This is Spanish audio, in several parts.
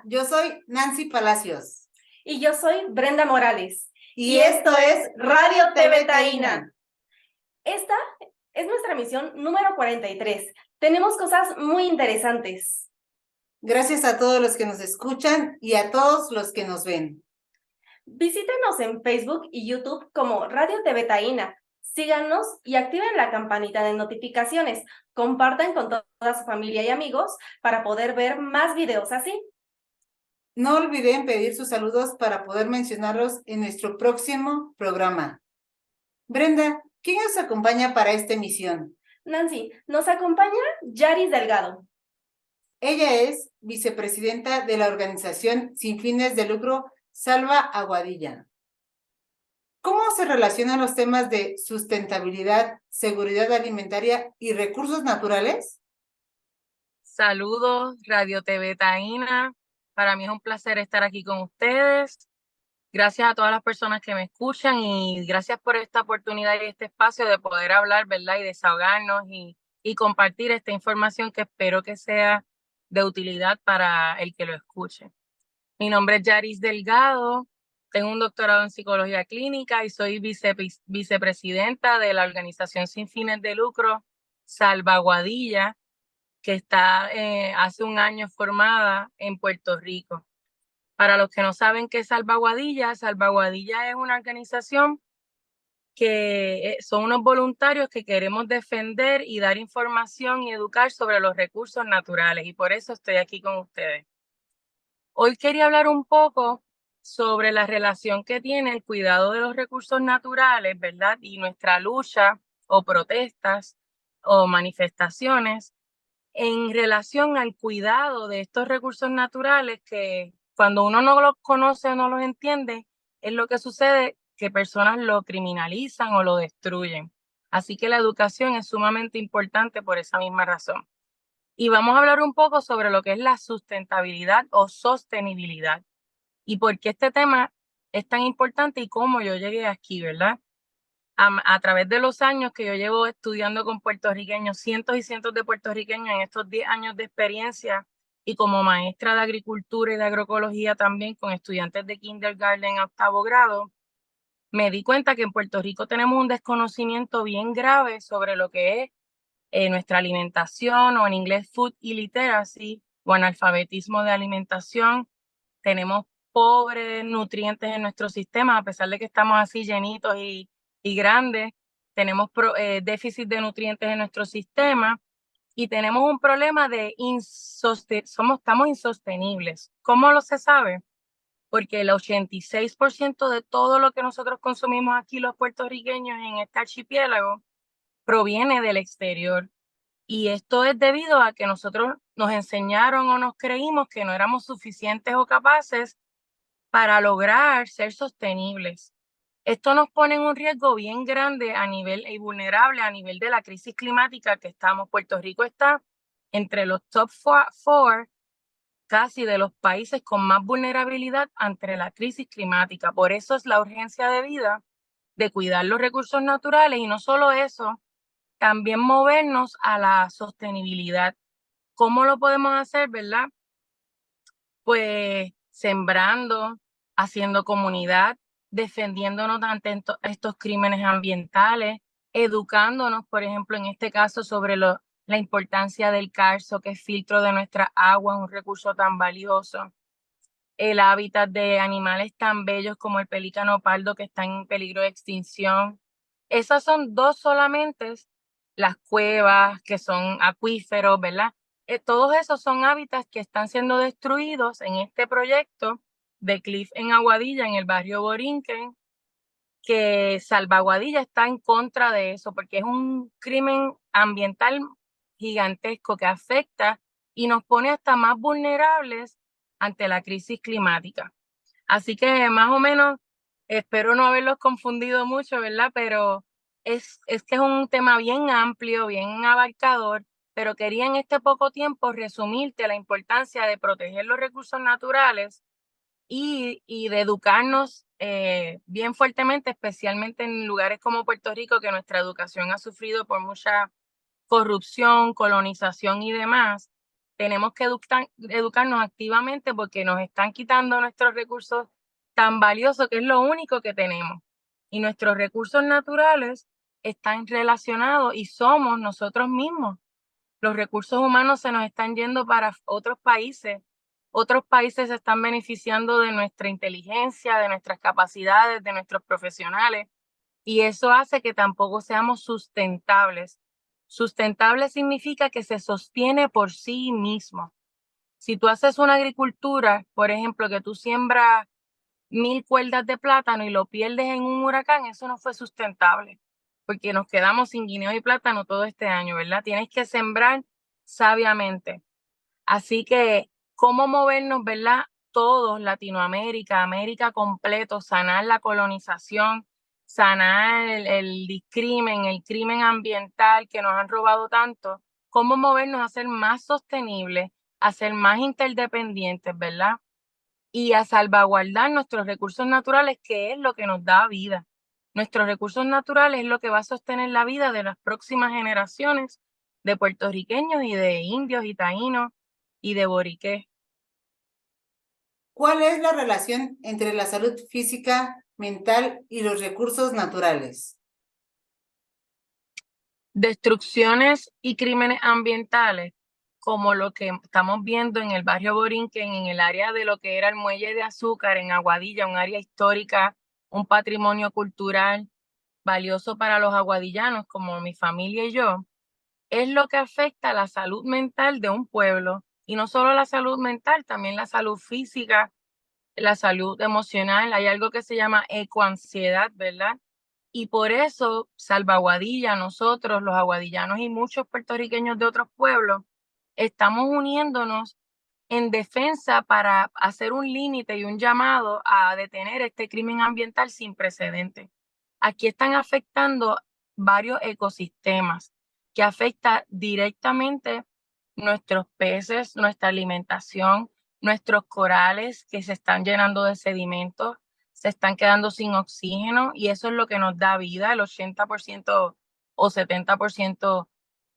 yo soy Nancy Palacios. Y yo soy Brenda Morales. Y esto es Radio TV Taína. Esta es nuestra misión número 43. Tenemos cosas muy interesantes. Gracias a todos los que nos escuchan y a todos los que nos ven. Visítenos en Facebook y YouTube como Radio TV Taína. Síganos y activen la campanita de notificaciones. Compartan con toda su familia y amigos para poder ver más videos así. No olviden pedir sus saludos para poder mencionarlos en nuestro próximo programa. Brenda, ¿quién nos acompaña para esta emisión? Nancy, nos acompaña Yaris Delgado. Ella es vicepresidenta de la organización sin fines de lucro Salva Aguadilla. ¿Cómo se relacionan los temas de sustentabilidad, seguridad alimentaria y recursos naturales? Saludos, Radio TV Taína. Para mí es un placer estar aquí con ustedes. Gracias a todas las personas que me escuchan y gracias por esta oportunidad y este espacio de poder hablar, ¿verdad? Y desahogarnos y compartir esta información que espero que sea de utilidad para el que lo escuche. Mi nombre es Yaris Delgado, tengo un doctorado en psicología clínica y soy vicepresidenta de la organización sin fines de lucro Salva Aguadilla, que está hace un año formada en Puerto Rico. Para los que no saben qué es Salva Aguadilla, Salva Aguadilla es una organización que son unos voluntarios que queremos defender y dar información y educar sobre los recursos naturales, y por eso estoy aquí con ustedes. Hoy quería hablar un poco sobre la relación que tiene el cuidado de los recursos naturales, ¿verdad? Y nuestra lucha o protestas o manifestaciones en relación al cuidado de estos recursos naturales que cuando uno no los conoce o no los entiende, es lo que sucede que personas lo criminalizan o lo destruyen. Así que la educación es sumamente importante por esa misma razón. Y vamos a hablar un poco sobre lo que es la sustentabilidad o sostenibilidad y por qué este tema es tan importante y cómo yo llegué aquí, ¿verdad? A través de los años que yo llevo estudiando con puertorriqueños, cientos y cientos de puertorriqueños en estos 10 años de experiencia y como maestra de agricultura y de agroecología también con estudiantes de kindergarten a 8º grado, me di cuenta que en Puerto Rico tenemos un desconocimiento bien grave sobre lo que es nuestra alimentación, o en inglés food illiteracy o analfabetismo de alimentación. Tenemos pobres nutrientes en nuestro sistema, a pesar de que estamos así llenitos y grandes. Tenemos déficit de nutrientes en nuestro sistema y tenemos un problema de estamos insostenibles. ¿Cómo lo se sabe? Porque el 86% de todo lo que nosotros consumimos aquí los puertorriqueños en este archipiélago proviene del exterior. Y esto es debido a que nosotros nos enseñaron o nos creímos que no éramos suficientes o capaces para lograr ser sostenibles. Esto nos pone en un riesgo bien grande a nivel y vulnerable a nivel de la crisis climática que estamos. Puerto Rico está entre los top 4 casi de los países con más vulnerabilidad ante la crisis climática. Por eso es la urgencia de vida de cuidar los recursos naturales y no solo eso, también movernos a la sostenibilidad. ¿Cómo lo podemos hacer, verdad? Pues sembrando, haciendo comunidad, defendiéndonos ante estos crímenes ambientales, educándonos, por ejemplo, en este caso sobre la importancia del carso, que es filtro de nuestra agua, un recurso tan valioso, el hábitat de animales tan bellos como el pelícano pardo que está en peligro de extinción. Esas son dos solamente, las cuevas que son acuíferos, ¿verdad? Todos esos son hábitats que están siendo destruidos en este proyecto de Cliff en Aguadilla, en el barrio Borinquen, que Salva Aguadilla está en contra de eso, porque es un crimen ambiental gigantesco que afecta y nos pone hasta más vulnerables ante la crisis climática. Así que más o menos, espero no haberlos confundido mucho, ¿verdad? Pero es que es un tema bien amplio, bien abarcador, pero quería en este poco tiempo resumirte la importancia de proteger los recursos naturales y de educarnos bien fuertemente, especialmente en lugares como Puerto Rico, que nuestra educación ha sufrido por mucha corrupción, colonización y demás. tenemos que educarnos activamente porque nos están quitando nuestros recursos tan valiosos, que es lo único que tenemos. Y nuestros recursos naturales están relacionados y somos nosotros mismos. Los recursos humanos se nos están yendo para otros países. Otros países se están beneficiando de nuestra inteligencia, de nuestras capacidades, de nuestros profesionales. Y eso hace que tampoco seamos sustentables. Sustentable significa que se sostiene por sí mismo. Si tú haces una agricultura, por ejemplo, que tú siembras 1000 cuerdas de plátano y lo pierdes en un huracán, eso no fue sustentable, porque nos quedamos sin guineo y plátano todo este año, ¿verdad? Tienes que sembrar sabiamente. Así que, ¿cómo movernos, verdad? Todos, Latinoamérica, América completo, sanar la colonización, sanar el discrimen, el crimen ambiental que nos han robado tanto. ¿Cómo movernos a ser más sostenibles, a ser más interdependientes, verdad? Y a salvaguardar nuestros recursos naturales, que es lo que nos da vida. Nuestros recursos naturales es lo que va a sostener la vida de las próximas generaciones de puertorriqueños y de indios y taínos y de boriqués. ¿Cuál es la relación entre la salud física, mental y los recursos naturales? Destrucciones y crímenes ambientales, como lo que estamos viendo en el barrio Borinquen, en el área de lo que era el Muelle de Azúcar, en Aguadilla, un área histórica, un patrimonio cultural valioso para los aguadillanos, como mi familia y yo, es lo que afecta a la salud mental de un pueblo. Y no solo la salud mental, también la salud física, la salud emocional. Hay algo que se llama ecoansiedad, ¿verdad? Y por eso, Salvaguadilla, nosotros, los aguadillanos y muchos puertorriqueños de otros pueblos, estamos uniéndonos en defensa para hacer un límite y un llamado a detener este crimen ambiental sin precedentes. Aquí están afectando varios ecosistemas que afecta directamente nuestros peces, nuestra alimentación, nuestros corales que se están llenando de sedimentos, se están quedando sin oxígeno y eso es lo que nos da vida. El 80% o 70%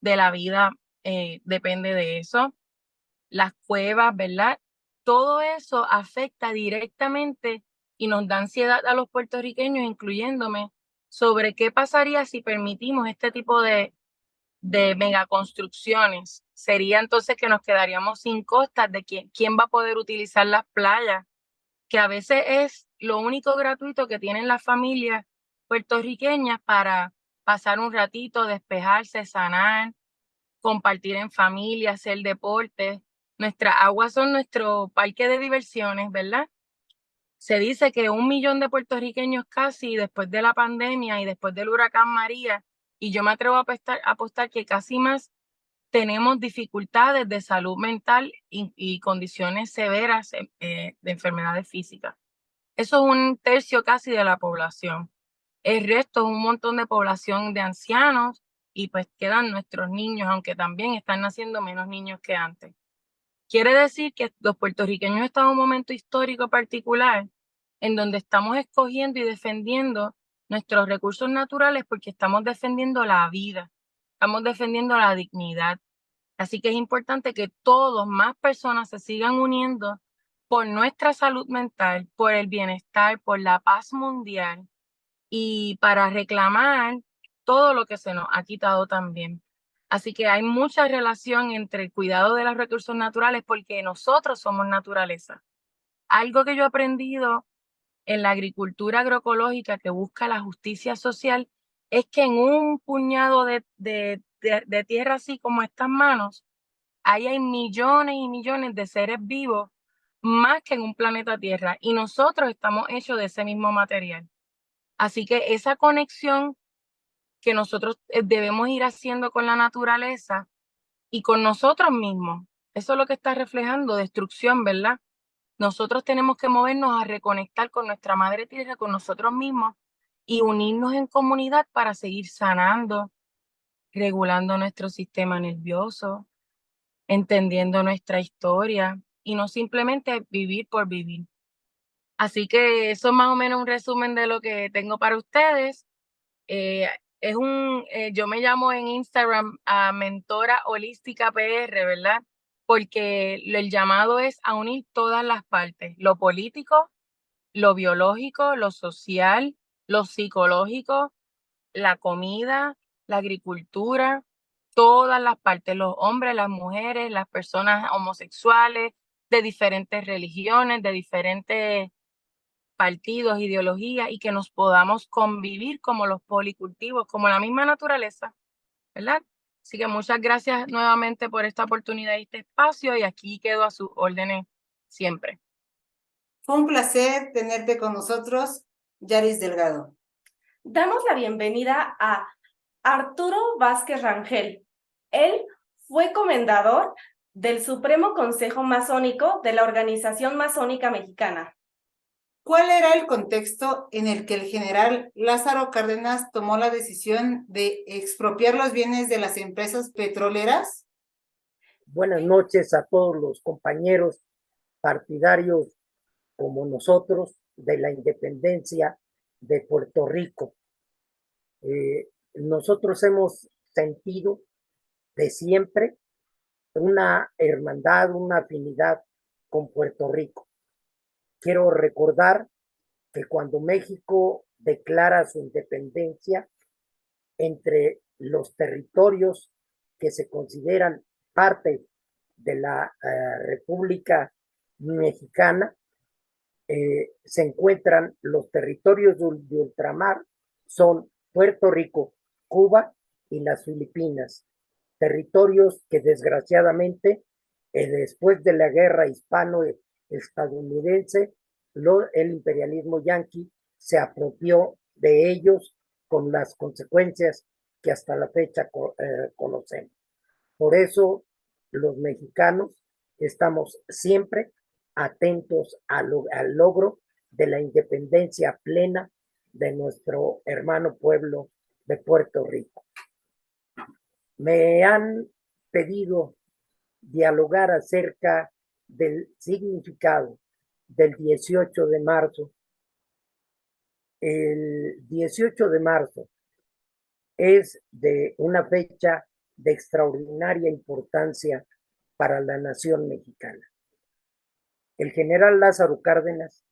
de la vida depende de eso. Las cuevas, ¿verdad? Todo eso afecta directamente y nos da ansiedad a los puertorriqueños, incluyéndome, sobre qué pasaría si permitimos este tipo de megaconstrucciones. Sería entonces que nos quedaríamos sin costas de quién va a poder utilizar las playas, que a veces es lo único gratuito que tienen las familias puertorriqueñas para pasar un ratito, despejarse, sanar, compartir en familia, hacer deporte. Nuestras aguas son nuestro parque de diversiones, ¿verdad? Se dice que 1 millón de puertorriqueños casi después de la pandemia y después del huracán María, y yo me atrevo a apostar que casi más tenemos dificultades de salud mental y condiciones severas de enfermedades físicas. Eso es 1/3 casi de la población. El resto es un montón de población de ancianos y pues quedan nuestros niños, aunque también están naciendo menos niños que antes. Quiere decir que los puertorriqueños están en un momento histórico particular en donde estamos escogiendo y defendiendo nuestros recursos naturales porque estamos defendiendo la vida, estamos defendiendo la dignidad. Así que es importante que todos, más personas se sigan uniendo por nuestra salud mental, por el bienestar, por la paz mundial y para reclamar todo lo que se nos ha quitado también. Así que hay mucha relación entre el cuidado de los recursos naturales porque nosotros somos naturaleza. Algo que yo he aprendido en la agricultura agroecológica que busca la justicia social es que en un puñado de tierra así como estas manos, ahí hay millones y millones de seres vivos más que en un planeta Tierra y nosotros estamos hechos de ese mismo material. Así que esa conexión que nosotros debemos ir haciendo con la naturaleza y con nosotros mismos, eso es lo que está reflejando destrucción, ¿verdad? Nosotros tenemos que movernos a reconectar con nuestra madre tierra, con nosotros mismos y unirnos en comunidad para seguir sanando, regulando nuestro sistema nervioso, entendiendo nuestra historia y no simplemente vivir por vivir. Así que eso es más o menos un resumen de lo que tengo para ustedes. Yo me llamo en Instagram a Mentora Holística PR, ¿verdad? porque el llamado es a unir todas las partes, lo político, lo biológico, lo social, lo psicológico, la comida, la agricultura, todas las partes, los hombres, las mujeres, las personas homosexuales, de diferentes religiones, de diferentes partidos, ideologías, y que nos podamos convivir como los policultivos, como la misma naturaleza, ¿verdad? Así que muchas gracias nuevamente por esta oportunidad y este espacio, y aquí quedo a sus órdenes siempre. Fue un placer tenerte con nosotros, Yaris Delgado. Damos la bienvenida a Arturo Vázquez Rangel. Él fue comendador del Supremo Consejo Masónico de la Organización Masónica Mexicana. ¿Cuál era el contexto en el que el general Lázaro Cárdenas tomó la decisión de expropiar los bienes de las empresas petroleras? Buenas noches a todos los compañeros partidarios como nosotros de la independencia de Puerto Rico. Nosotros hemos sentido de siempre una hermandad, una afinidad con Puerto Rico. Quiero recordar que cuando México declara su independencia, entre los territorios que se consideran parte de la República Mexicana, se encuentran los territorios de ultramar, son Puerto Rico, Cuba y las Filipinas, territorios que desgraciadamente después de la guerra hispano-estadounidense, el imperialismo yanqui se apropió de ellos con las consecuencias que hasta la fecha conocemos. Por eso los mexicanos estamos siempre atentos al logro de la independencia plena de nuestro hermano pueblo de Puerto Rico. Me han pedido dialogar acerca del significado del 18 de marzo. El 18 de marzo es de una fecha de extraordinaria importancia para la nación mexicana. El general Lázaro Cárdenas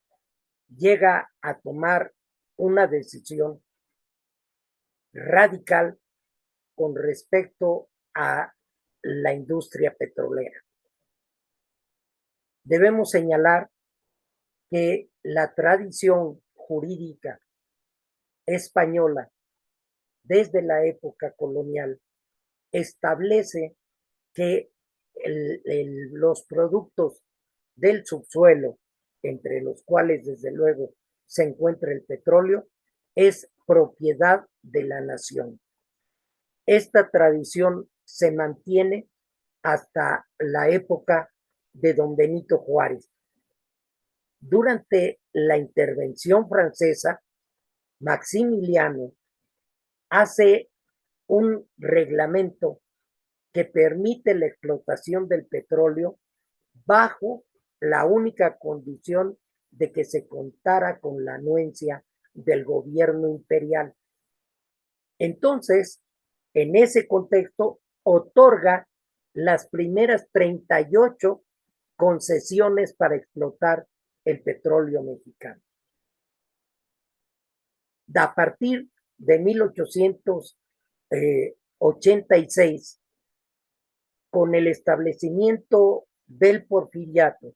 llega a tomar una decisión radical con respecto a la industria petrolera. Debemos señalar que la tradición jurídica española desde la época colonial establece que los productos del subsuelo, entre los cuales desde luego se encuentra el petróleo, es propiedad de la nación. Esta tradición se mantiene hasta la época de don Benito Juárez. Durante la intervención francesa, Maximiliano hace un reglamento que permite la explotación del petróleo bajo la única condición de que se contara con la anuencia del gobierno imperial. Entonces, en ese contexto, otorga las primeras 38 concesiones para explotar el petróleo mexicano. A partir de 1886, con el establecimiento del porfiriato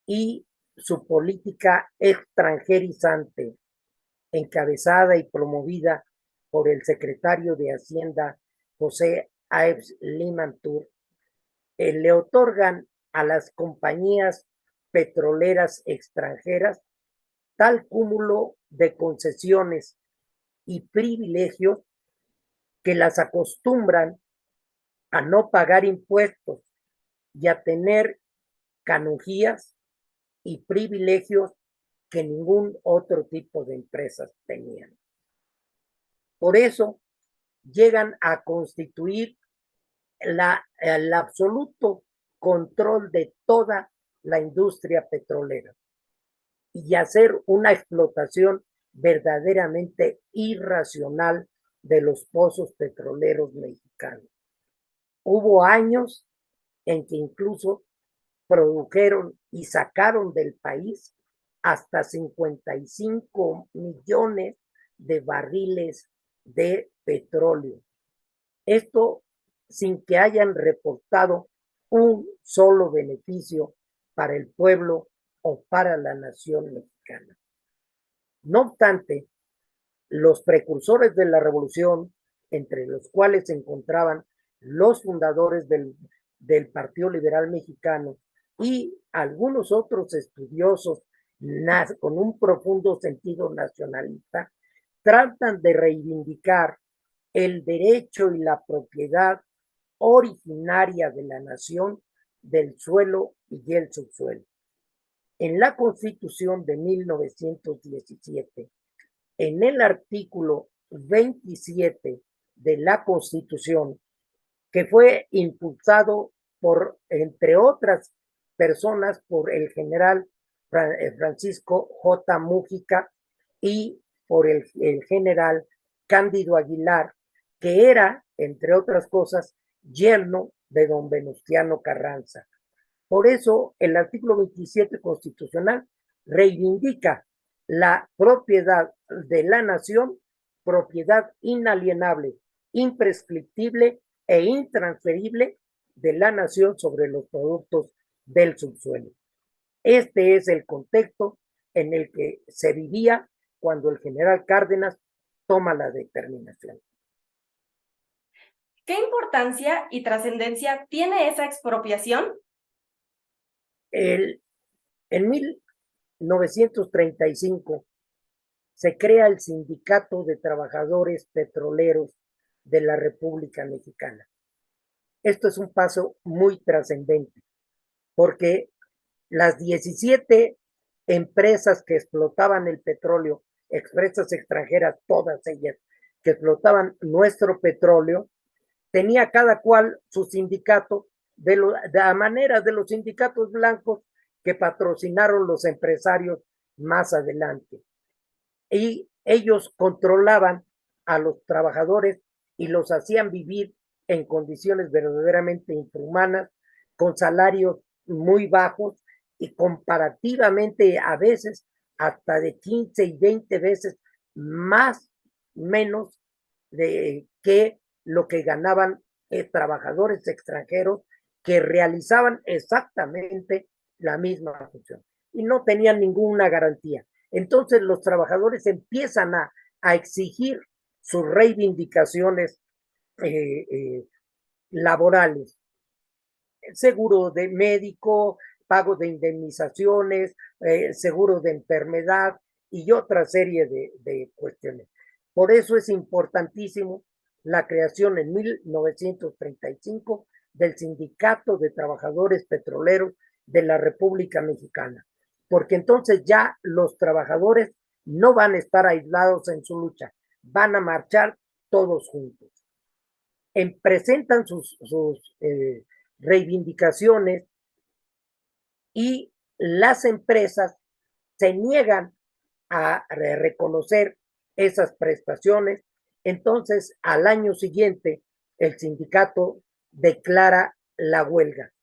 y su política extranjerizante, encabezada y promovida por el secretario de Hacienda José Ives Limantour, le otorgan a las compañías petroleras extranjeras tal cúmulo de concesiones y privilegios que las acostumbran a no pagar impuestos y a tener canonjías y privilegios que ningún otro tipo de empresas tenían. Por eso llegan a constituir el absoluto control de toda la industria petrolera y hacer una explotación verdaderamente irracional de los pozos petroleros mexicanos. Hubo años en que incluso produjeron y sacaron del país hasta 55 millones de barriles de petróleo. Esto sin que hayan reportado un solo beneficio para el pueblo o para la nación mexicana. No obstante, los precursores de la revolución, entre los cuales se encontraban los fundadores del Partido Liberal Mexicano y algunos otros estudiosos con un profundo sentido nacionalista, tratan de reivindicar el derecho y la propiedad originaria de la nación del suelo y el subsuelo. En la Constitución de 1917, en el artículo 27 de la Constitución, que fue impulsado por, entre otras personas, por el general Francisco J. Mújica y por el general Cándido Aguilar, que era, entre otras cosas, yerno de don Venustiano Carranza. Por eso, el artículo 27 constitucional reivindica la propiedad de la nación, propiedad inalienable, imprescriptible e intransferible de la nación sobre los productos del subsuelo. Este es el contexto en el que se vivía cuando el general Cárdenas toma la determinación. ¿Qué importancia y trascendencia tiene esa expropiación? En 1935 se crea el Sindicato de Trabajadores Petroleros de la República Mexicana. Esto es un paso muy trascendente, porque las 17 empresas que explotaban el petróleo, empresas extranjeras, todas ellas, que explotaban nuestro petróleo, tenía cada cual su sindicato de la manera de los sindicatos blancos que patrocinaron los empresarios más adelante. Y ellos controlaban a los trabajadores y los hacían vivir en condiciones verdaderamente infrahumanas, con salarios muy bajos y comparativamente a veces hasta de 15 y 20 veces menos que lo que ganaban trabajadores extranjeros que realizaban exactamente la misma función y no tenían ninguna garantía. Entonces los trabajadores empiezan a exigir sus reivindicaciones laborales, seguro de médico, pago de indemnizaciones, seguro de enfermedad y otra serie de cuestiones. Por eso es importantísimo la creación en 1935 del Sindicato de Trabajadores Petroleros de la República Mexicana, porque entonces ya los trabajadores no van a estar aislados en su lucha, van a marchar todos juntos. Presentan sus reivindicaciones y las empresas se niegan a reconocer esas prestaciones. Entonces, al año siguiente, el sindicato declara la huelga.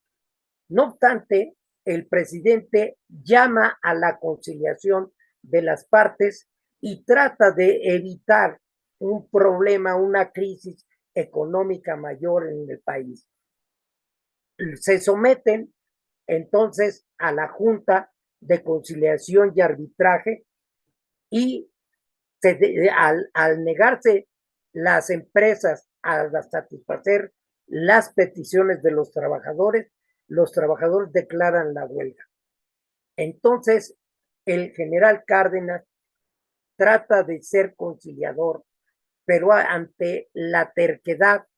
No obstante, el presidente llama a la conciliación de las partes y trata de evitar un problema, una crisis económica mayor en el país. Se someten entonces a la Junta de Conciliación y Arbitraje y al negarse las empresas a satisfacer las peticiones de los trabajadores declaran la huelga. Entonces, el general Cárdenas trata de ser conciliador, pero ante la terquedad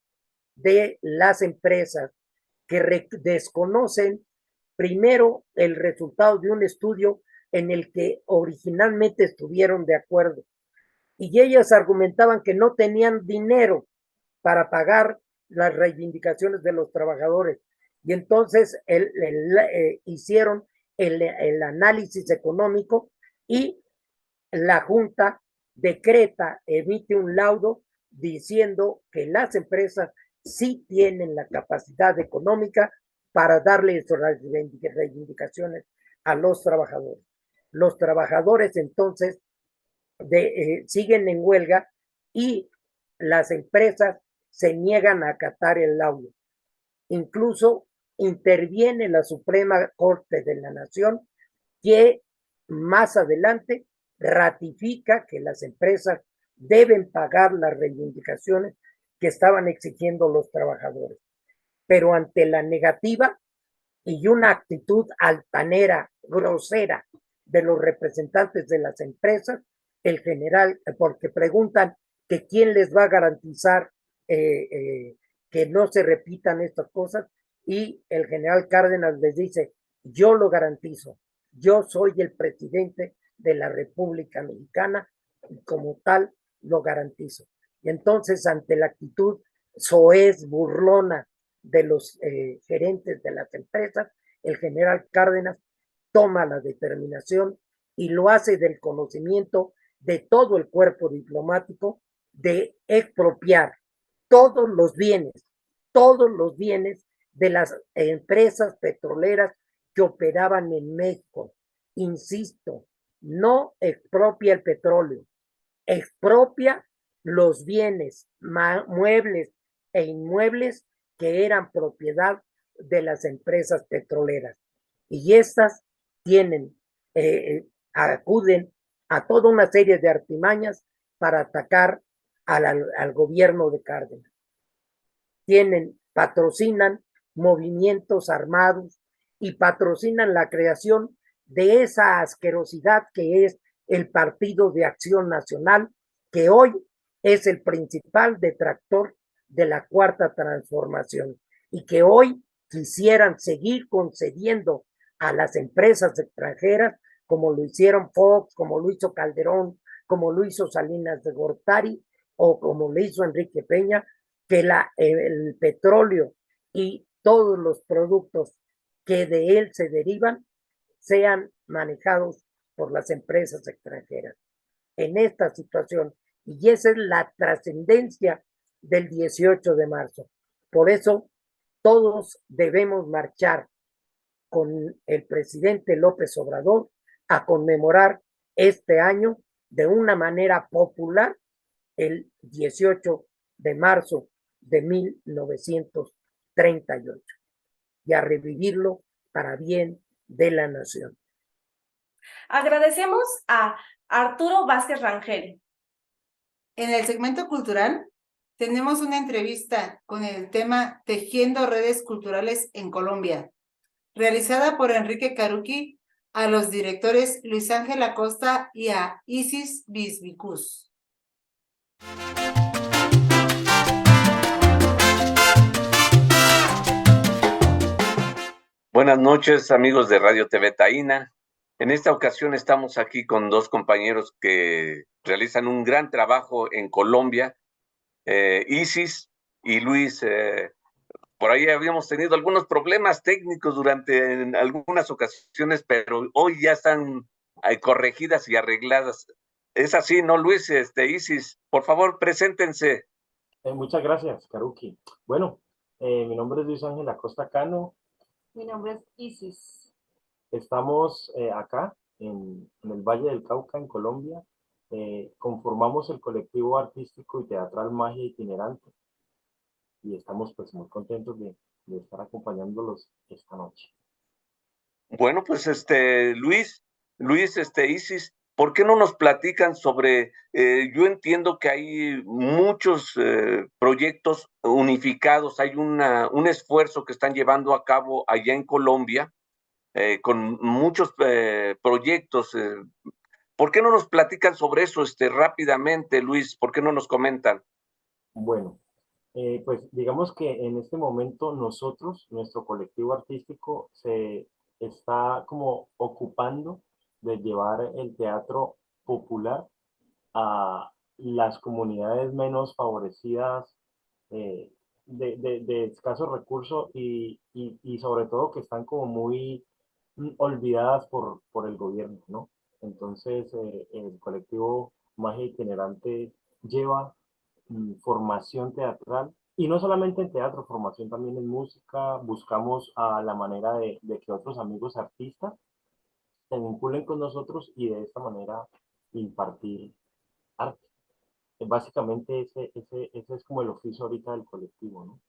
de las empresas que desconocen primero el resultado de un estudio en el que originalmente estuvieron de acuerdo. Y ellas argumentaban que no tenían dinero para pagar las reivindicaciones de los trabajadores. Y entonces hicieron el análisis económico y la Junta emite un laudo diciendo que las empresas sí tienen la capacidad económica para darle las reivindicaciones a los trabajadores. Los trabajadores entonces siguen en huelga y las empresas se niegan a acatar el laudo. Incluso interviene la Suprema Corte de la Nación, que más adelante ratifica que las empresas deben pagar las reivindicaciones que estaban exigiendo los trabajadores. Pero ante la negativa y una actitud altanera, grosera de los representantes de las empresas, el general, porque preguntan que quién les va a garantizar que no se repitan estas cosas, y el general Cárdenas les dice: yo lo garantizo, yo soy el presidente de la República Mexicana y como tal lo garantizo. Y entonces, ante la actitud soez, burlona de los gerentes de las empresas, el general Cárdenas toma la determinación y lo hace del conocimiento de todo el cuerpo diplomático de expropiar todos los bienes de las empresas petroleras que operaban en México. Insisto, no expropia el petróleo, expropia los bienes muebles e inmuebles que eran propiedad de las empresas petroleras. Y estas acuden a toda una serie de artimañas para atacar al gobierno de Cárdenas. Patrocinan movimientos armados y patrocinan la creación de esa asquerosidad que es el Partido de Acción Nacional, que hoy es el principal detractor de la Cuarta Transformación y que hoy quisieran seguir concediendo a las empresas extranjeras, como lo hicieron Fox, como lo hizo Calderón, como lo hizo Salinas de Gortari o como lo hizo Enrique Peña, que el petróleo y todos los productos que de él se derivan sean manejados por las empresas extranjeras. En esta situación, y esa es la trascendencia del 18 de marzo. Por eso todos debemos marchar con el presidente López Obrador a conmemorar este año de una manera popular, el 18 de marzo de 1938, y a revivirlo para bien de la nación. Agradecemos a Arturo Vázquez Rangel. En el segmento cultural tenemos una entrevista con el tema Tejiendo redes culturales en Colombia, realizada por Enrique Caruqui a los directores Luis Ángel Acosta y a Isis Bisbicus. Buenas noches, amigos de Radio TV Taína. En esta ocasión estamos aquí con dos compañeros que realizan un gran trabajo en Colombia, Isis y Luis. Por ahí habíamos tenido algunos problemas técnicos en algunas ocasiones, pero hoy ya están corregidas y arregladas. Es así, ¿no, Luis? Isis, por favor, preséntense. Muchas gracias, Caruqui. Bueno, mi nombre es Luis Ángel Acosta Cano. Mi nombre es Isis. Estamos acá en el Valle del Cauca, en Colombia. Conformamos el colectivo artístico y teatral Magia Itinerante y estamos pues muy contentos de estar acompañándolos esta noche. Bueno, pues Luis, Isis, ¿por qué no nos platican sobre, yo entiendo que hay muchos proyectos unificados, hay un esfuerzo que están llevando a cabo allá en Colombia, con muchos proyectos. ¿Por qué no nos platican sobre eso rápidamente, Luis? ¿Por qué no nos comentan? Bueno, pues digamos que en este momento nuestro colectivo artístico, se está como ocupando de llevar el teatro popular a las comunidades menos favorecidas, de escasos recursos y sobre todo que están como muy olvidadas por el gobierno, ¿no? Entonces, el colectivo Magia Itinerante lleva formación teatral Y no solamente en teatro, formación también en música, buscamos a la manera de que otros amigos artistas se vinculen con nosotros y de esta manera impartir arte. Básicamente ese es como el oficio ahorita del colectivo, ¿no?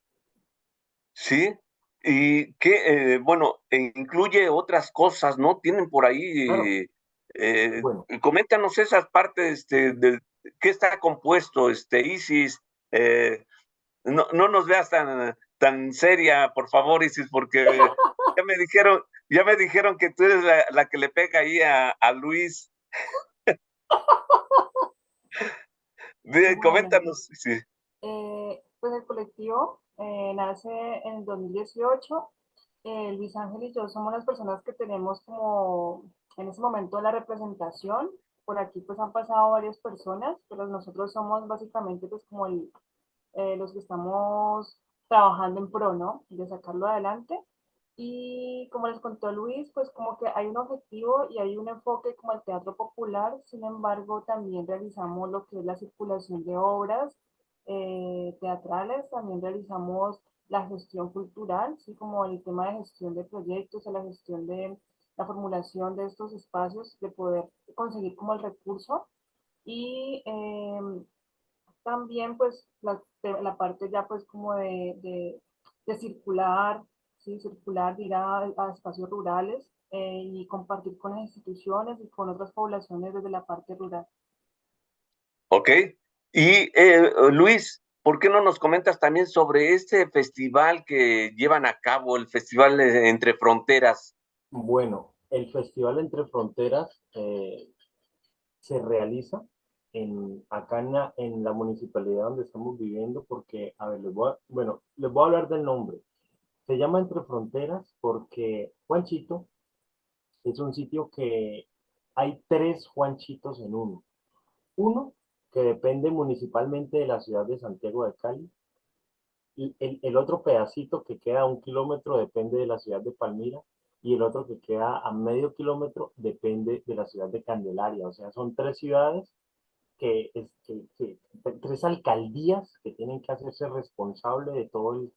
Sí, y que, bueno, incluye otras cosas, ¿no? Tienen por Claro, ahí, bueno, coméntanos esas partes, de qué está compuesto, Isis, no nos veas tan seria, por favor, Isis, porque ya me dijeron que tú eres la que le pega ahí a Luis. Bueno, Coméntanos, sí. pues el colectivo nace en el 2018. Luis Ángel y yo somos las personas que tenemos como en ese momento la representación. Por aquí pues han pasado varias personas, pero nosotros somos básicamente pues como los que estamos trabajando en pro, ¿no? De sacarlo adelante. Y como les contó Luis, pues como que hay un objetivo y hay un enfoque como el teatro popular, sin embargo también realizamos lo que es la circulación de obras teatrales, también realizamos la gestión cultural, ¿sí? Como el tema de gestión de proyectos, la gestión de la formulación de estos espacios, de poder conseguir como el recurso y también pues la parte ya pues como de circular, ¿sí? Circular, ir a espacios rurales y compartir con las instituciones y con otras poblaciones desde la parte rural. Ok. Y Luis, ¿por qué no nos comentas también sobre este festival que llevan a cabo, el Festival Entre Fronteras? bueno, el Festival Entre Fronteras se realiza acá en la municipalidad donde estamos viviendo, porque, a ver, bueno, les voy a hablar del nombre. Se llama Entre Fronteras porque Juanchito es un sitio que hay tres Juanchitos en uno. Uno que depende municipalmente de la ciudad de Santiago de Cali, y el otro pedacito que queda a 1 kilómetro depende de la ciudad de Palmira, y el otro que queda a medio kilómetro depende de la ciudad de Candelaria. O sea, son tres ciudades tres alcaldías que tienen que hacerse responsable de todo el,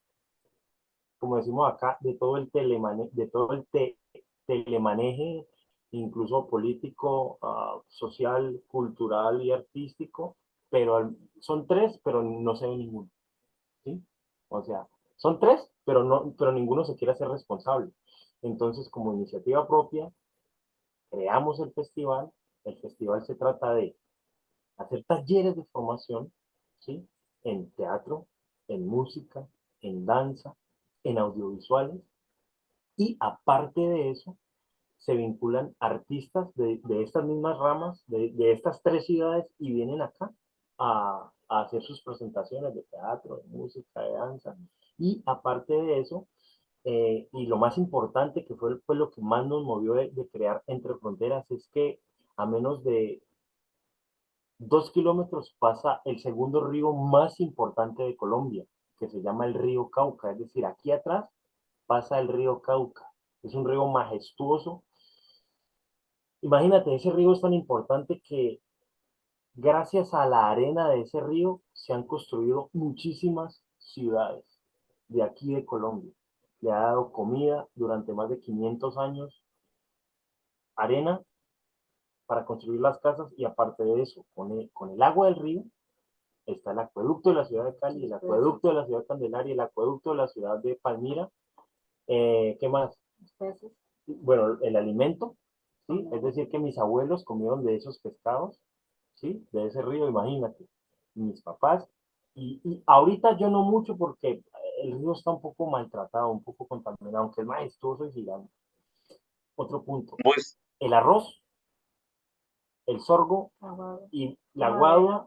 como decimos acá, de todo el telemaneje, incluso político, social, cultural y artístico, pero son tres, pero no se ve ninguno, ¿sí? O sea, son tres, pero ninguno se quiere hacer responsable. Entonces, como iniciativa propia, creamos el festival. El festival se trata de hacer talleres de formación, ¿sí? En teatro, en música, en danza, en audiovisuales, y aparte de eso, se vinculan artistas de estas mismas ramas, de estas tres ciudades, y vienen acá a hacer sus presentaciones de teatro, de música, de danza. Y aparte de eso, y lo más importante, que fue lo que más nos movió de crear Entre Fronteras, es que a menos de 2 kilómetros pasa el segundo río más importante de Colombia, que se llama el río Cauca. Es decir, aquí atrás pasa el río Cauca. Es un río majestuoso. Imagínate, ese río es tan importante que gracias a la arena de ese río se han construido muchísimas ciudades de aquí de Colombia. Le ha dado comida durante más de 500 años, arena para construir las casas, y aparte de eso, con el agua del río está el acueducto de la ciudad de Cali, el acueducto de la ciudad de Candelaria, el acueducto de la ciudad de Palmira. ¿Qué más? Especies. Bueno, el alimento, ¿sí? Es decir, que mis abuelos comieron de esos pescados, ¿sí? De ese río, imagínate. Mis papás. Y ahorita yo no mucho porque el río está un poco maltratado, un poco contaminado, aunque es majestuoso y gigante. Otro punto, Pues, el arroz, el sorgo Aguado. y la guadua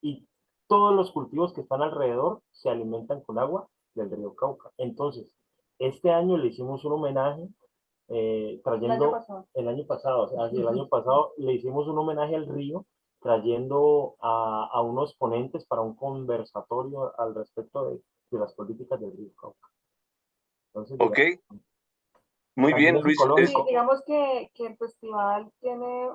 y todos los cultivos que están alrededor se alimentan con agua del río Cauca. Entonces, este año le hicimos un homenaje trayendo, el año pasado, o sea, el año pasado le hicimos un homenaje al río, trayendo a unos ponentes para un conversatorio al respecto de las políticas del río Cauca. Entonces, ok. digamos, Muy bien, También es Luis. ecológico. Sí, digamos que el festival tiene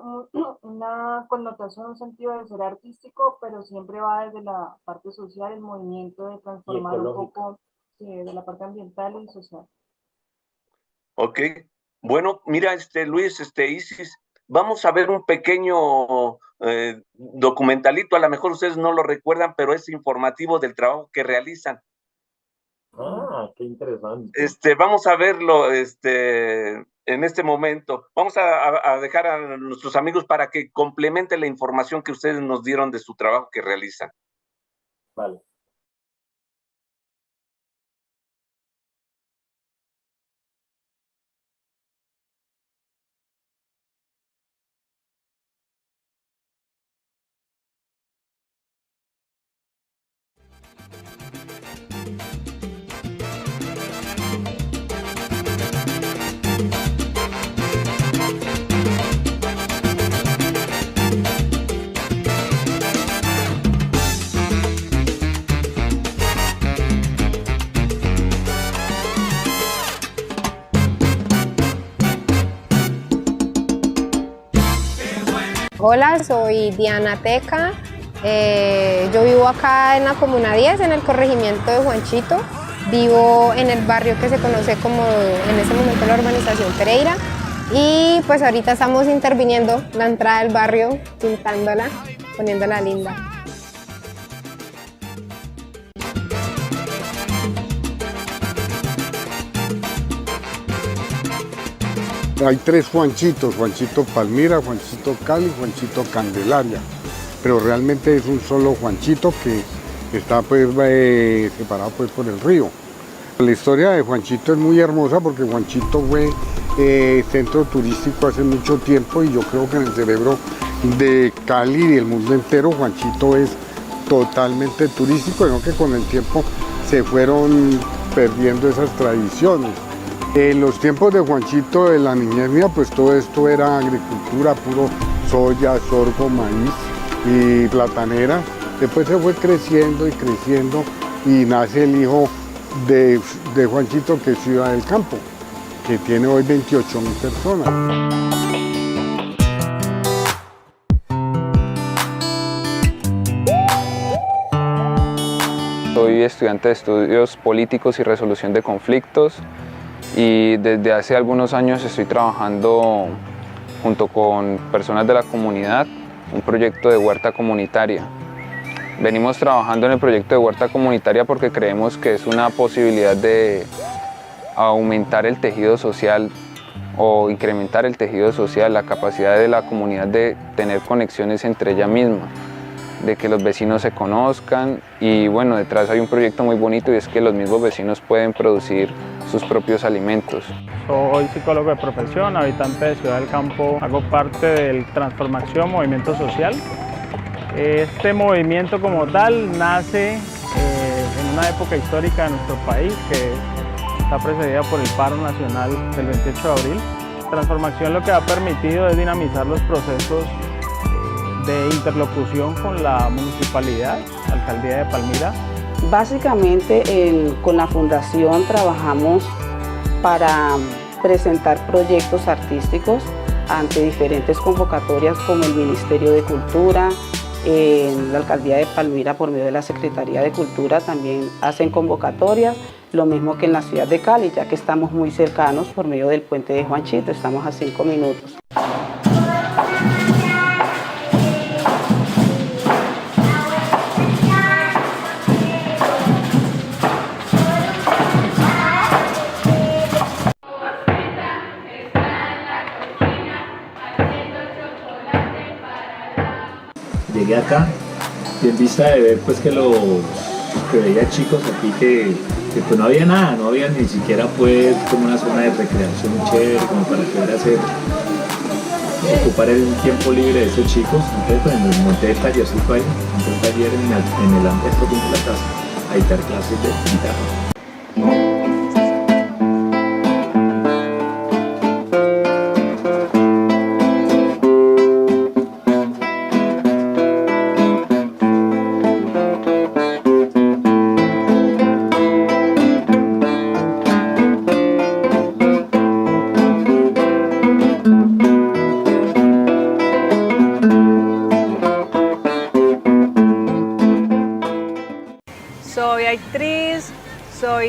una connotación, un sentido de ser artístico, pero siempre va desde la parte social, el movimiento de transformar un ecológico. poco de la parte ambiental y social. Ok. Bueno, mira, Luis, Isis, vamos a ver un pequeño documentalito, a lo mejor ustedes no lo recuerdan, pero es informativo del trabajo que realizan. Ah, qué interesante. Vamos a verlo, en este momento. Vamos a dejar a nuestros amigos para que complementen la información que ustedes nos dieron de su trabajo que realizan. Vale. Hola, soy Diana Teca. Yo vivo acá en la Comuna 10, en el corregimiento de Juanchito. Vivo en el barrio que se conoce como en este momento la urbanización Pereira. Y pues ahorita estamos interviniendo la entrada del barrio, pintándola, poniéndola linda. Hay tres Juanchitos, Juanchito Palmira, Juanchito Cali, Juanchito Candelaria, pero realmente es un solo Juanchito que está pues separado pues por el río. La historia de Juanchito es muy hermosa porque Juanchito fue centro turístico hace mucho tiempo y yo creo que en el cerebro de Cali y del mundo entero Juanchito es totalmente turístico, sino que con el tiempo se fueron perdiendo esas tradiciones. En los tiempos de Juanchito, de la niñez mía, pues todo esto era agricultura, puro soya, sorgo, maíz y platanera. Después se fue creciendo y creciendo y nace el hijo de Juanchito, que es Ciudad del Campo, que tiene hoy 28.000 personas. Soy estudiante de estudios políticos y resolución de conflictos y desde hace algunos años estoy trabajando junto con personas de la comunidad un proyecto de huerta comunitaria. Venimos trabajando en el proyecto de huerta comunitaria porque creemos que es una posibilidad de aumentar el tejido social o incrementar el tejido social, la capacidad de la comunidad de tener conexiones entre ella misma, de que los vecinos se conozcan y bueno, detrás hay un proyecto muy bonito y es que los mismos vecinos pueden producir sus propios alimentos. Soy psicólogo de profesión, habitante de Ciudad del Campo, hago parte del Transformación Movimiento Social. Este movimiento como tal nace en una época histórica de nuestro país que está precedida por el paro nacional del 28 de abril. Transformación lo que ha permitido es dinamizar los procesos de interlocución con la municipalidad, la alcaldía de Palmira. Básicamente con la fundación trabajamos para presentar proyectos artísticos ante diferentes convocatorias como el Ministerio de Cultura, la alcaldía de Palmira por medio de la Secretaría de Cultura también hacen convocatorias, lo mismo que en la ciudad de Cali, ya que estamos muy cercanos por medio del puente de Juanchito, estamos a 5 minutos. Llegué acá y en vista de ver pues que veía chicos aquí que pues no había nada, no había ni siquiera pues como una zona de recreación chévere como para poder ocupar el tiempo libre de esos chicos. Entonces pues me monté el tallercito ahí, monté un taller en el antro de la casa a dictar clases de guitarra.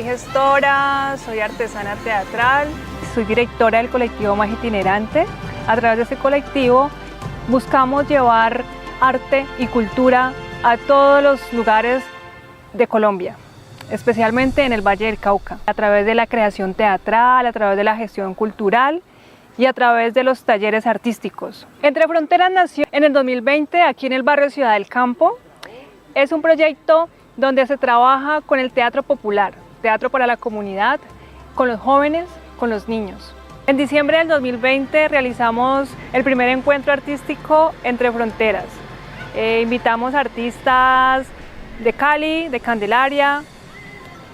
soy gestora, soy artesana teatral, soy directora del colectivo Magia Itinerante. A través de este colectivo buscamos llevar arte y cultura a todos los lugares de Colombia, especialmente en el Valle del Cauca, a través de la creación teatral, a través de la gestión cultural y a través de los talleres artísticos. Entre Fronteras nació en el 2020 aquí en el barrio Ciudad del Campo. Es un proyecto donde se trabaja con el teatro popular, teatro para la comunidad, con los jóvenes, con los niños. En diciembre del 2020 realizamos el primer encuentro artístico Entre Fronteras. Invitamos artistas de Cali, de Candelaria,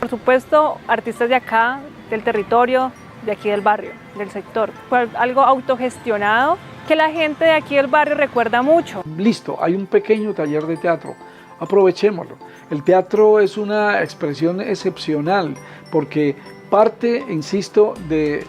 por supuesto artistas de acá, del territorio, de aquí del barrio, del sector. Fue algo autogestionado que la gente de aquí del barrio recuerda mucho. Listo, hay un pequeño taller de teatro, aprovechémoslo. El teatro es una expresión excepcional porque parte, insisto, de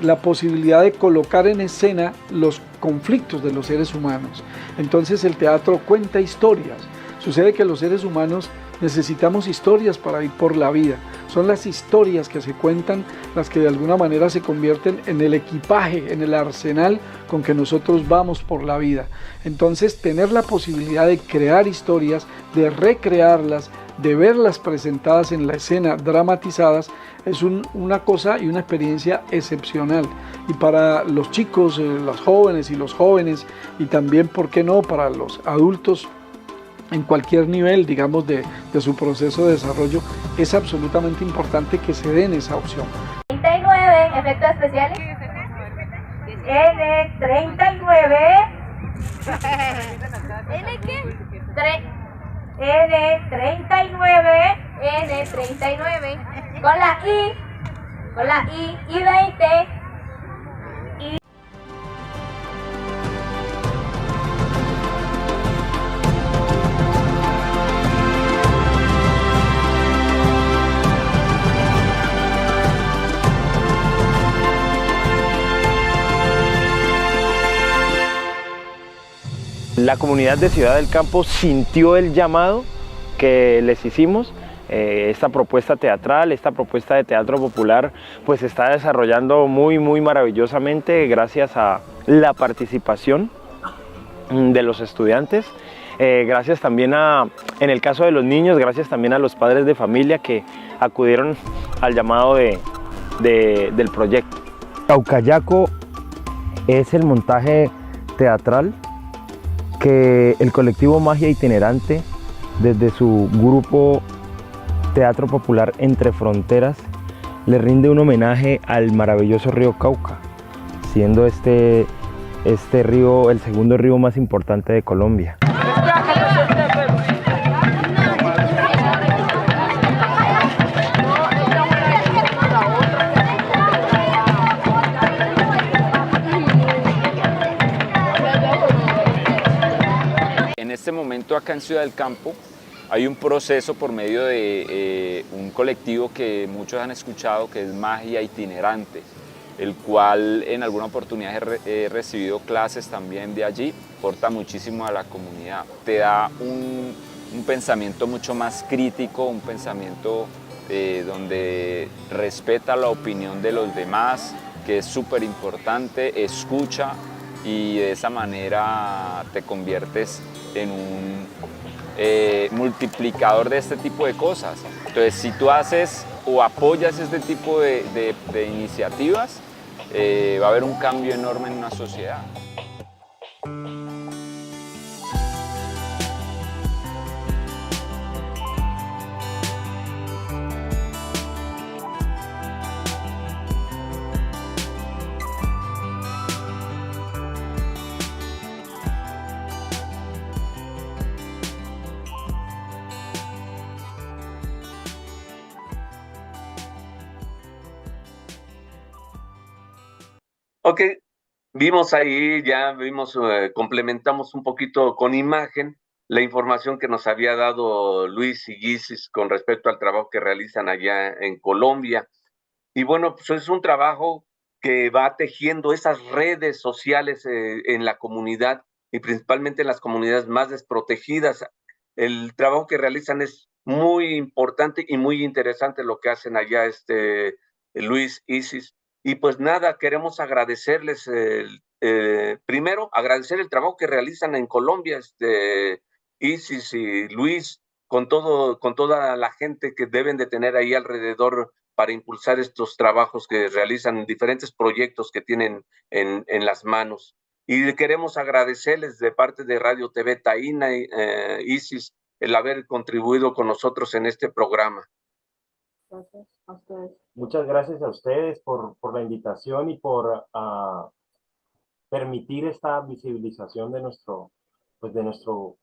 la posibilidad de colocar en escena los conflictos de los seres humanos. Entonces el teatro cuenta historias. Sucede que los seres humanos necesitamos historias para ir por la vida. Son las historias que se cuentan las que de alguna manera se convierten en el equipaje, en el arsenal con que nosotros vamos por la vida. Entonces tener la posibilidad de crear historias, de recrearlas, de verlas presentadas en la escena, dramatizadas, es una cosa y una experiencia excepcional. Y para los chicos, las jóvenes y los jóvenes, y también, ¿por qué no?, para los adultos, en cualquier nivel, digamos, de su proceso de desarrollo, es absolutamente importante que se den esa opción. 39, efectos especiales. N39. ¿N qué? N39. N39. Con la I y 20. La comunidad de Ciudad del Campo sintió el llamado que les hicimos. Esta propuesta teatral, esta propuesta de teatro popular, pues se está desarrollando muy maravillosamente gracias a la participación de los estudiantes. Gracias también en el caso de los niños, gracias también a los padres de familia que acudieron al llamado del proyecto. Caucayaco es el montaje teatral que el colectivo Magia Itinerante, desde su grupo Teatro Popular Entre Fronteras, le rinde un homenaje al maravilloso río Cauca, siendo este río el segundo río más importante de Colombia. En este momento acá en Ciudad del Campo hay un proceso por medio de un colectivo que muchos han escuchado, que es Magia Itinerante, el cual en alguna oportunidad he recibido clases también de allí, aporta muchísimo a la comunidad, te da un pensamiento mucho más crítico, un pensamiento donde respeta la opinión de los demás, que es súper importante, escucha, y de esa manera te conviertes en un multiplicador de este tipo de cosas. Entonces, si tú haces o apoyas este tipo de iniciativas, va a haber un cambio enorme en una sociedad. Ok, vimos ahí, complementamos un poquito con imagen la información que nos había dado Luis y Gisis con respecto al trabajo que realizan allá en Colombia. Y bueno, pues es un trabajo que va tejiendo esas redes sociales en la comunidad y principalmente en las comunidades más desprotegidas. El trabajo que realizan es muy importante y muy interesante lo que hacen allá Luis, Isis. Y pues nada, queremos agradecerles, primero, agradecer el trabajo que realizan en Colombia, Isis y Luis, con toda la gente que deben de tener ahí alrededor para impulsar estos trabajos que realizan, diferentes proyectos que tienen en las manos. Y queremos agradecerles de parte de Radio TV Taína, Isis, el haber contribuido con nosotros en este programa. Gracias a ustedes. Muchas gracias a ustedes por la invitación y por permitir esta visibilización de nuestro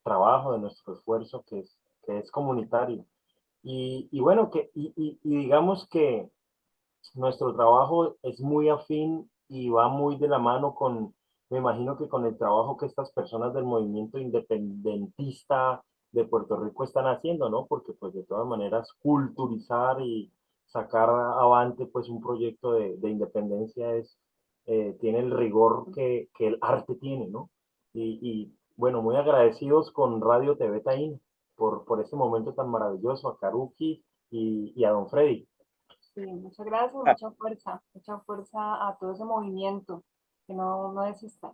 trabajo, de nuestro esfuerzo que es comunitario. Y bueno, y digamos que nuestro trabajo es muy afín y va muy de la mano me imagino que con el trabajo que estas personas del movimiento independentista de Puerto Rico están haciendo, ¿no? Porque pues de todas maneras culturizar y sacar avante pues un proyecto de independencia tiene el rigor que el arte tiene, ¿no? Y bueno, muy agradecidos con Radio TV Taín por ese momento tan maravilloso, a Karuki y a don Freddy. Sí, muchas gracias, mucha fuerza a todo ese movimiento, que no desistan.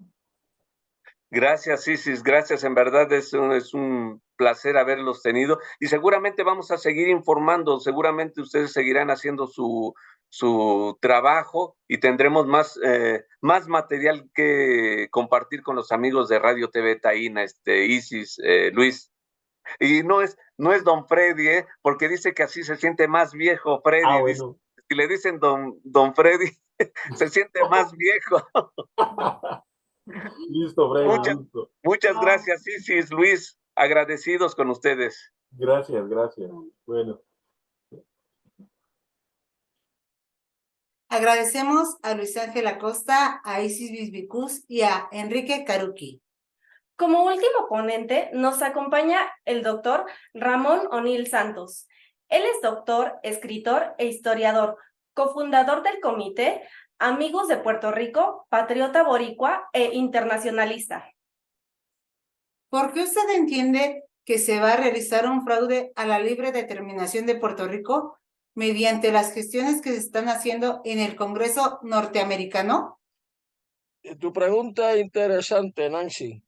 Gracias, Isis, gracias, en verdad es un placer haberlos tenido y seguramente vamos a seguir informando, seguramente ustedes seguirán haciendo su trabajo y tendremos más material que compartir con los amigos de Radio TV Taína, Isis, Luis. Y no es don Freddy, porque dice que así se siente más viejo, Freddy. Bueno. Si le dicen don Freddy, se siente más viejo. Listo, Freddy, listo. Muchas gracias, Isis, Luis, agradecidos con ustedes. Gracias. Bueno. Agradecemos a Luis Ángel Acosta, a Isis Bisbicús y a Enrique Karuki. Como último ponente nos acompaña el doctor Ramón O'Neill Santos. Él es doctor, escritor e historiador, cofundador del comité Amigos de Puerto Rico, patriota boricua e internacionalista. ¿Por qué usted entiende que se va a realizar un fraude a la libre determinación de Puerto Rico mediante las gestiones que se están haciendo en el Congreso norteamericano? Tu pregunta es interesante, Nancy.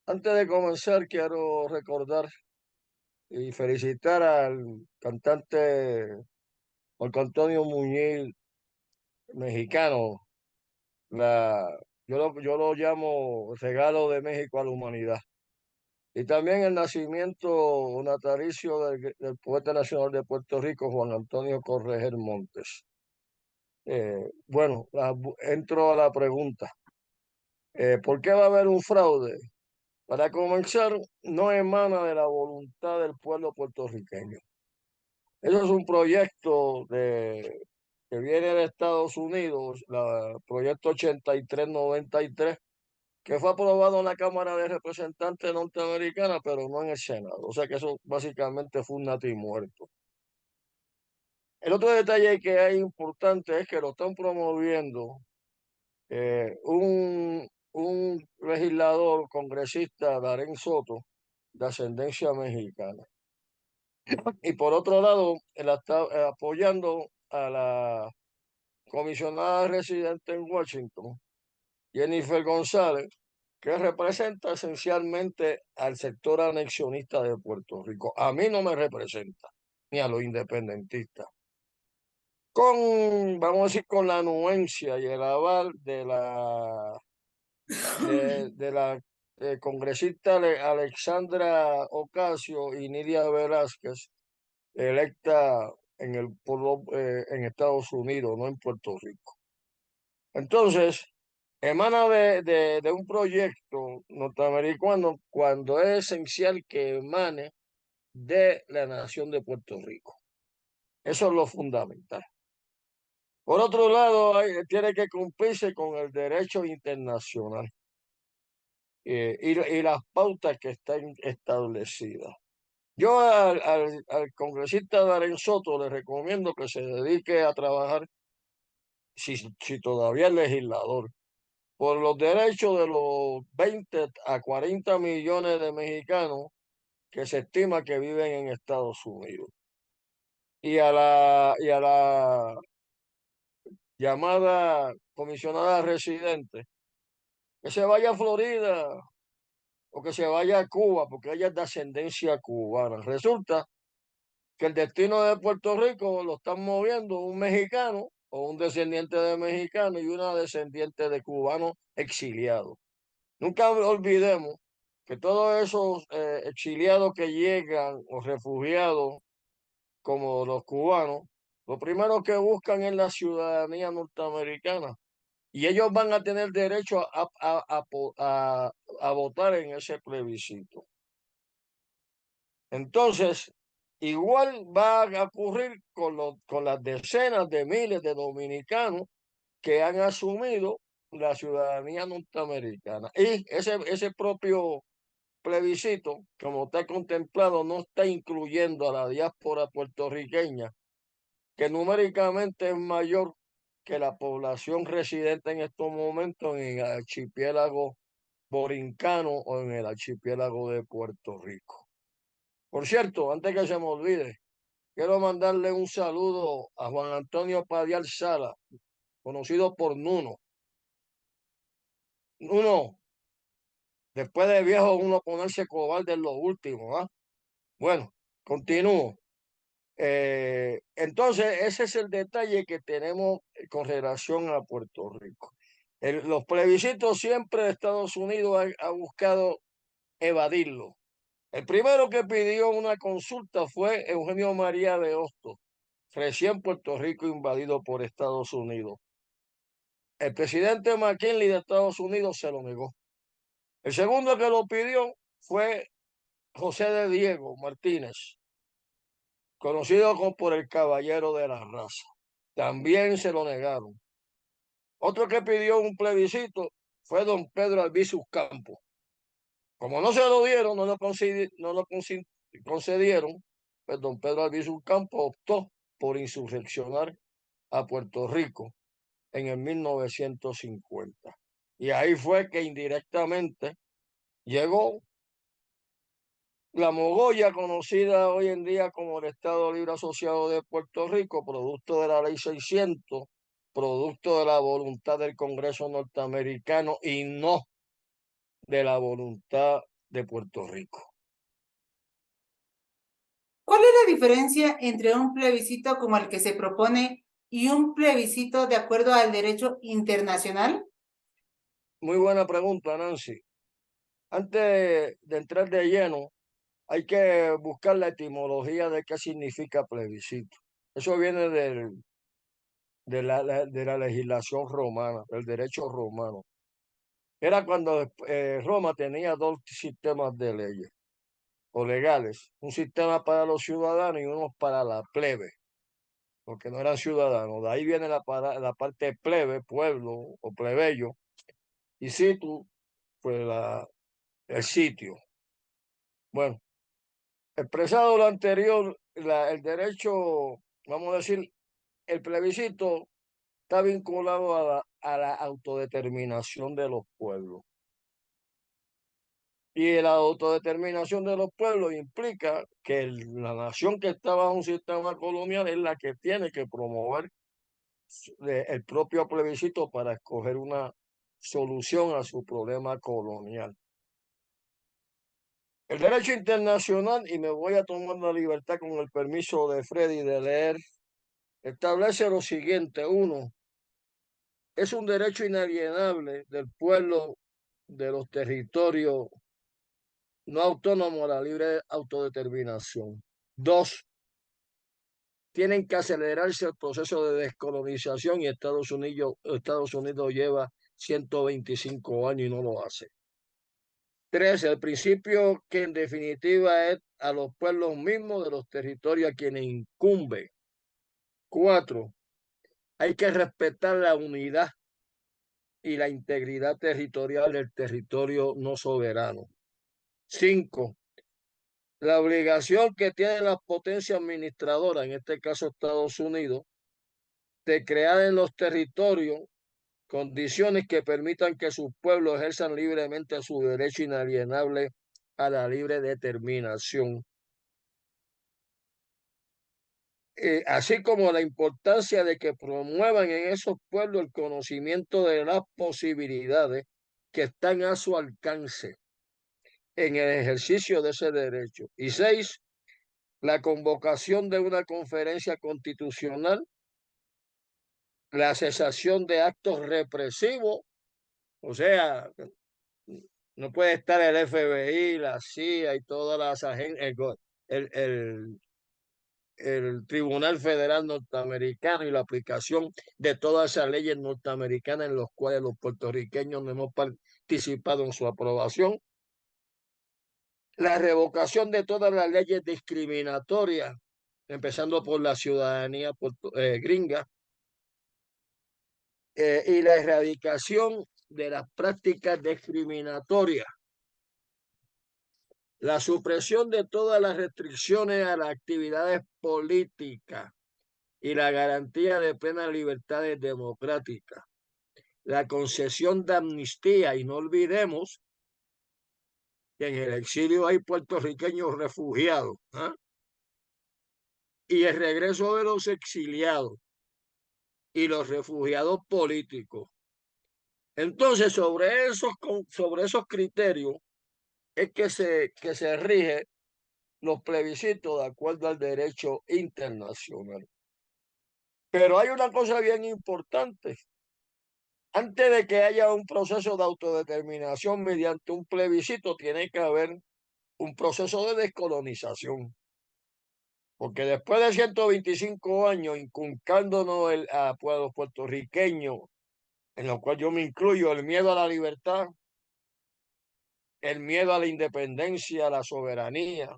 Antes de comenzar, quiero recordar y felicitar al cantante Marco Antonio Muñiz, mexicano. Yo lo llamo regalo de México a la humanidad. Y también el nacimiento natalicio del poeta nacional de Puerto Rico, Juan Antonio Correger Montes. Bueno, entro a la pregunta. ¿Por qué va a haber un fraude? Para comenzar, no emana de la voluntad del pueblo puertorriqueño. Eso es un proyecto que viene de Estados Unidos, el proyecto 8393, que fue aprobado en la Cámara de Representantes norteamericana, pero no en el Senado. O sea que eso básicamente fue un natimuerto. El otro detalle que es importante es que lo están promoviendo un legislador congresista, Darén Soto, de ascendencia mexicana. Y por otro lado, él está apoyando a la comisionada residente en Washington, Jennifer González, que representa esencialmente al sector anexionista de Puerto Rico. A mí no me representa, ni a los independentistas. Vamos a decir, con la anuencia y el aval de la congresista Alexandra Ocasio y Nidia Velázquez, electa en el pueblo en Estados Unidos, no en Puerto Rico. Entonces, emana de un proyecto norteamericano cuando es esencial que emane de la nación de Puerto Rico. Eso es lo fundamental. Por otro lado, tiene que cumplirse con el derecho internacional y las pautas que están establecidas. Yo al congresista Darén Soto le recomiendo que se dedique a trabajar, si todavía es legislador, por los derechos de los 20 a 40 millones de mexicanos que se estima que viven en Estados Unidos. Y a la llamada comisionada residente, que se vaya a Florida o que se vaya a Cuba, porque ella es de ascendencia cubana. Resulta que el destino de Puerto Rico lo están moviendo un mexicano o un descendiente de mexicano y una descendiente de cubano exiliado. Nunca olvidemos que todos esos exiliados que llegan o refugiados como los cubanos, lo primero que buscan es la ciudadanía norteamericana y ellos van a tener derecho a votar en ese plebiscito. Entonces, igual va a ocurrir con las decenas de miles de dominicanos que han asumido la ciudadanía norteamericana. Y ese propio plebiscito, como está contemplado, no está incluyendo a la diáspora puertorriqueña, que numéricamente es mayor que la población residente en estos momentos en el archipiélago borincano o en el archipiélago de Puerto Rico. Por cierto, antes que se me olvide, quiero mandarle un saludo a Juan Antonio Padial Sala, conocido por Nuno. Nuno, después de viejo uno ponerse cobarde en lo último, ¿ah? Bueno, continúo. Entonces, ese es el detalle que tenemos con relación a Puerto Rico. Los plebiscitos siempre Estados Unidos ha buscado evadirlo. El primero que pidió una consulta fue Eugenio María de Hostos, recién Puerto Rico invadido por Estados Unidos. El presidente McKinley de Estados Unidos se lo negó. El segundo que lo pidió fue José de Diego Martínez, conocido como por el Caballero de la Raza. También se lo negaron. Otro que pidió un plebiscito fue don Pedro Albizu Campos. Como no se lo dieron, no lo concedieron, pues don Pedro Albizu Campos optó por insurreccionar a Puerto Rico en el 1950. Y ahí fue que indirectamente llegó la mogolla conocida hoy en día como el Estado Libre Asociado de Puerto Rico, producto de la Ley 600, producto de la voluntad del Congreso norteamericano y no de la voluntad de Puerto Rico. ¿Cuál es la diferencia entre un plebiscito como el que se propone y un plebiscito de acuerdo al derecho internacional? Muy buena pregunta, Nancy. Antes de entrar de lleno, hay que buscar la etimología de qué significa plebiscito. Eso viene de la legislación romana, del derecho romano. Era cuando Roma tenía dos sistemas de leyes o legales, un sistema para los ciudadanos y uno para la plebe, porque no eran ciudadanos. De ahí viene la parte plebe, pueblo o plebeyo, y situ, pues el sitio. Bueno, expresado lo anterior, el derecho, vamos a decir, el plebiscito está vinculado a la autodeterminación de los pueblos. Y la autodeterminación de los pueblos implica que la nación que está bajo un sistema colonial es la que tiene que promover el propio plebiscito para escoger una solución a su problema colonial. El derecho internacional, y me voy a tomar la libertad con el permiso de Freddy de leer, establece lo siguiente. Uno, es un derecho inalienable del pueblo de los territorios no autónomos a la libre autodeterminación. Dos, tienen que acelerarse el proceso de descolonización y Estados Unidos lleva 125 años y no lo hace. Tres, el principio que en definitiva es a los pueblos mismos de los territorios a quienes incumbe. Cuatro, hay que respetar la unidad y la integridad territorial del territorio no soberano. Cinco, la obligación que tiene la potencia administradora, en este caso Estados Unidos, de crear en los territorios condiciones que permitan que sus pueblos ejerzan libremente su derecho inalienable a la libre determinación, así como la importancia de que promuevan en esos pueblos el conocimiento de las posibilidades que están a su alcance en el ejercicio de ese derecho. Y 6, la convocación de una conferencia constitucional, la cesación de actos represivos, o sea, no puede estar el FBI, la CIA y todas las agencias, el Tribunal Federal Norteamericano y la aplicación de todas esas leyes norteamericanas en las cuales los puertorriqueños no hemos participado en su aprobación. La revocación de todas las leyes discriminatorias, empezando por la ciudadanía gringa, y la erradicación de las prácticas discriminatorias, la supresión de todas las restricciones a las actividades políticas y la garantía de plenas libertades democráticas, la concesión de amnistía, y no olvidemos que en el exilio hay puertorriqueños refugiados, ¿eh? Y el regreso de los exiliados y los refugiados políticos. Entonces, sobre esos criterios es que se rige los plebiscitos de acuerdo al derecho internacional. Pero hay una cosa bien importante. Antes de que haya un proceso de autodeterminación mediante un plebiscito, tiene que haber un proceso de descolonización. Porque después de 125 años inculcándonos a pueblos puertorriqueños, en lo cual yo me incluyo, el miedo a la libertad, el miedo a la independencia, a la soberanía,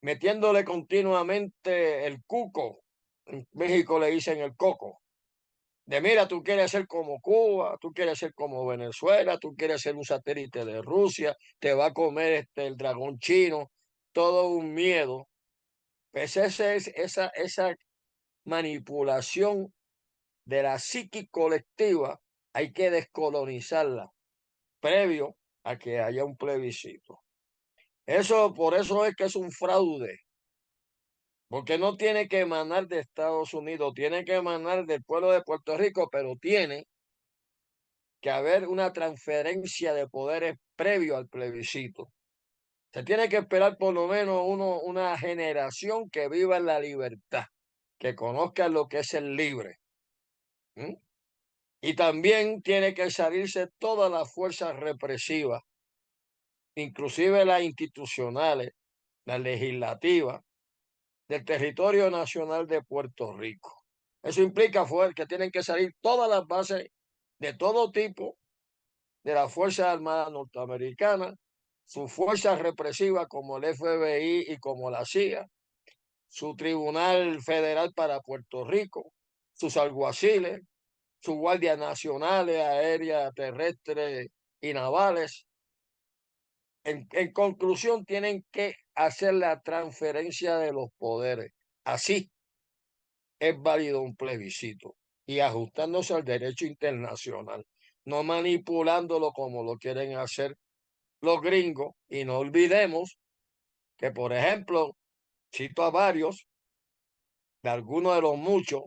metiéndole continuamente el cuco, en México le dicen el coco, de mira, tú quieres ser como Cuba, tú quieres ser como Venezuela, tú quieres ser un satélite de Rusia, te va a comer el dragón chino, todo un miedo. Pues esa manipulación de la psique colectiva hay que descolonizarla previo a que haya un plebiscito. Por eso es que es un fraude, porque no tiene que emanar de Estados Unidos, tiene que emanar del pueblo de Puerto Rico, pero tiene que haber una transferencia de poderes previo al plebiscito. Se tiene que esperar por lo menos una generación que viva en la libertad, que conozca lo que es el libre. Y también tiene que salirse todas las fuerzas represivas, inclusive las institucionales, las legislativas, del territorio nacional de Puerto Rico. Eso implica que tienen que salir todas las bases de todo tipo de las Fuerzas Armadas norteamericanas, sus fuerzas represivas como el FBI y como la CIA, su Tribunal Federal para Puerto Rico, sus alguaciles, sus guardias nacionales, aéreas, terrestres y navales. En conclusión, tienen que hacer la transferencia de los poderes. Así es válido un plebiscito y ajustándose al derecho internacional, no manipulándolo como lo quieren hacer los gringos. Y no olvidemos que, por ejemplo, cito a varios, de algunos de los muchos,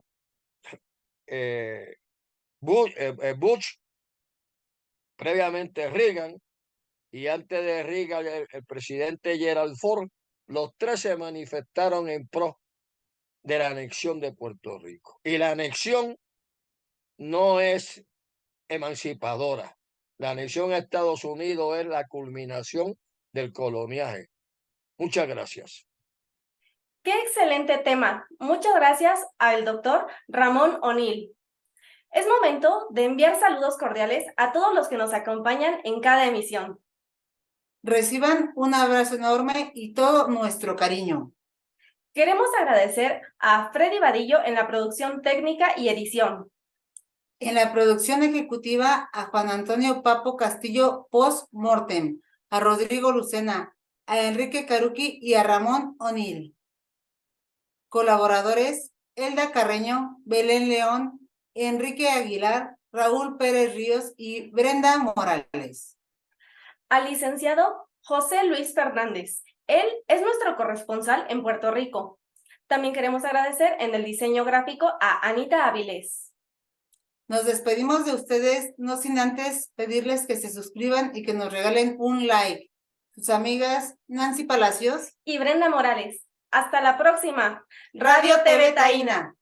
Bush, previamente Reagan, y antes de Reagan el presidente Gerald Ford, los tres se manifestaron en pro de la anexión de Puerto Rico. Y la anexión no es emancipadora. La anexión a Estados Unidos es la culminación del coloniaje. Muchas gracias. ¡Qué excelente tema! Muchas gracias al doctor Ramón O'Neill. Es momento de enviar saludos cordiales a todos los que nos acompañan en cada emisión. Reciban un abrazo enorme y todo nuestro cariño. Queremos agradecer a Freddy Vadillo en la producción técnica y edición. En la producción ejecutiva a Juan Antonio Papo Castillo post-mortem, a Rodrigo Lucena, a Enrique Caruqui y a Ramón O'Neill. Colaboradores: Elda Carreño, Belén León, Enrique Aguilar, Raúl Pérez Ríos y Brenda Morales. Al licenciado José Luis Fernández. Él es nuestro corresponsal en Puerto Rico. También queremos agradecer en el diseño gráfico a Anita Avilés. Nos despedimos de ustedes, no sin antes pedirles que se suscriban y que nos regalen un like. Sus amigas Nancy Palacios y Brenda Morales. Hasta la próxima. Radio TV Taína.